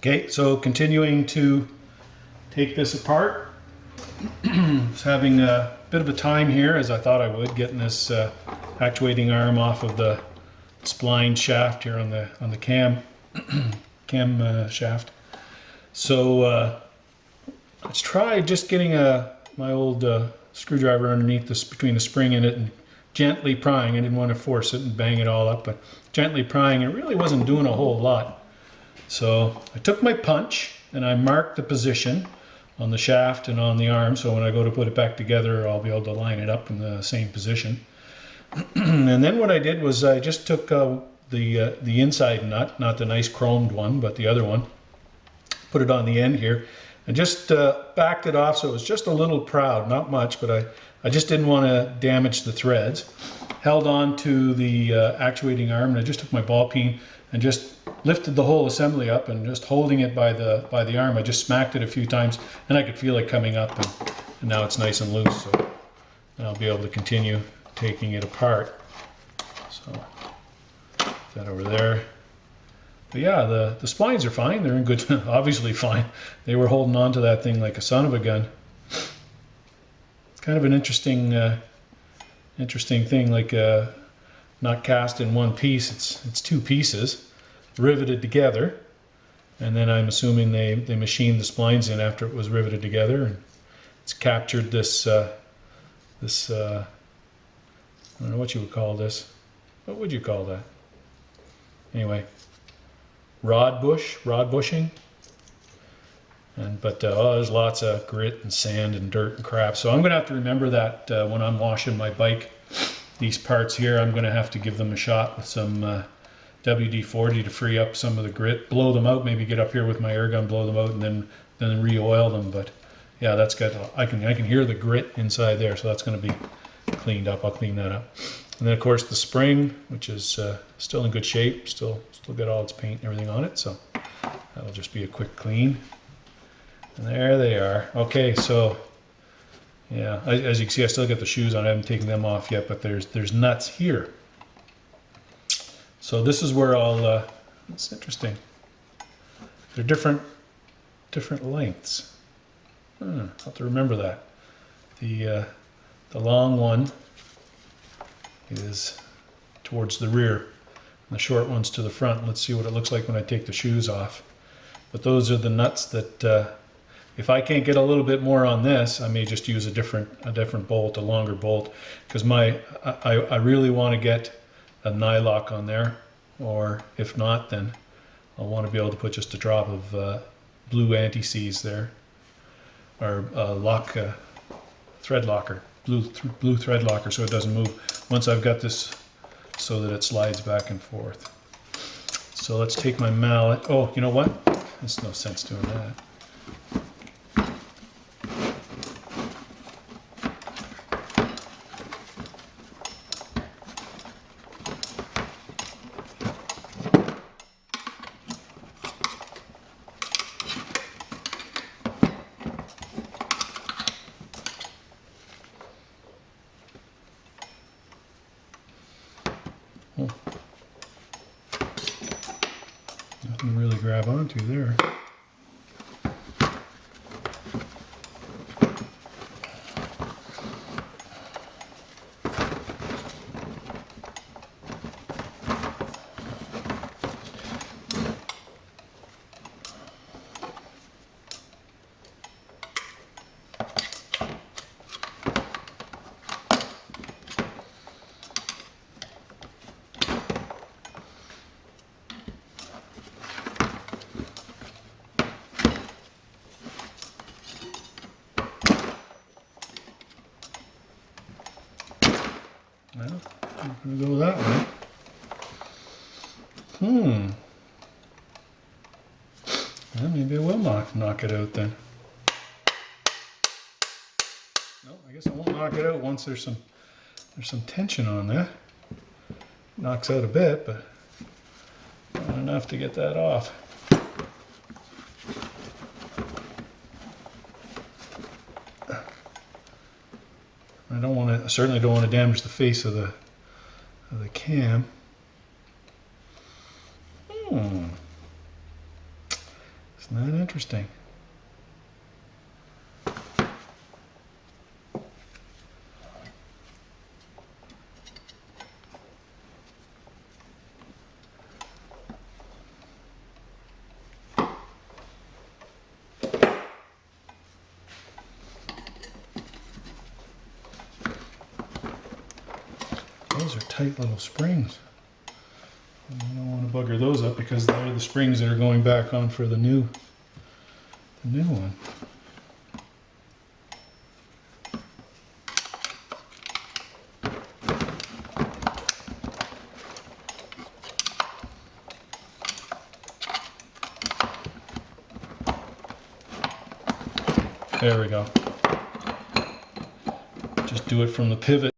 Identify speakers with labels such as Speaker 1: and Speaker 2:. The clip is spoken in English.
Speaker 1: Okay, so continuing to take this apart. Was having a bit of a time here, as I thought I would, getting this actuating arm off of the spline shaft here on the cam shaft. So let's try just getting my old screwdriver underneath this, between the spring in it, and gently prying. I didn't want to force it and bang it all up, but gently prying. It really wasn't doing a whole lot. So I took my punch and I marked the position on the shaft and on the arm, so when I go to put it back together, I'll be able to line it up in the same position. And then what I did was I just took the inside nut, not the nice chromed one, but the other one, put it on the end here, and just backed it off so it was just a little proud, not much, but I just didn't want to damage the threads. Held on to the actuating arm, and I just took my ball peen and just lifted the whole assembly up, and just holding it by the arm, I just smacked it a few times, and I could feel it coming up, and now it's nice and loose. So I'll be able to continue taking it apart. So that over there. But yeah, the splines are fine. They're in good, obviously fine. They were holding on to that thing like a son of a gun. It's kind of an interesting thing, like not cast in one piece. It's two pieces riveted together, and then I'm assuming they machined the splines in after it was riveted together, and it's captured this I don't know what you would call this. What would you call that? Anyway, rod bushing. But there's lots of grit and sand and dirt and crap. So I'm going to have to remember that when I'm washing my bike. These parts here, I'm going to have to give them a shot with some WD-40 to free up some of the grit. Blow them out, maybe get up here with my air gun, blow them out, and then re-oil them. But yeah, that's good. I can hear the grit inside there, so that's going to be cleaned up. I'll clean that up. And then of course the spring, which is still in good shape, still got all its paint and everything on it. So that'll just be a quick clean. And there they are. Okay, so yeah, as you can see, I still got the shoes on. I haven't taken them off yet, but there's nuts here. So this is where I'll. It's interesting. They're different lengths. I'll have to remember that. The long one is towards the rear, and the short one's to the front. Let's see what it looks like when I take the shoes off. But those are the nuts that. If I can't get a little bit more on this, I may just use a different bolt, a longer bolt, because I really want to get a nylock on there, or if not, then I'll want to be able to put just a drop of blue anti-seize there, or thread locker, blue thread locker, so it doesn't move once I've got this so that it slides back and forth. So let's take my mallet. Oh, you know what? There's no sense doing that. Oh. Nothing to really grab onto there. Well, I'm going to go that way. Well, maybe I will knock it out then. No, I guess I won't knock it out once there's some tension on that. Knocks out a bit, but not enough to get that off. I certainly don't want to damage the face of the cam. Isn't that interesting? Those are tight little springs. I don't want to bugger those up because they're the springs that are going back on for the new one. There we go. Just do it from the pivot.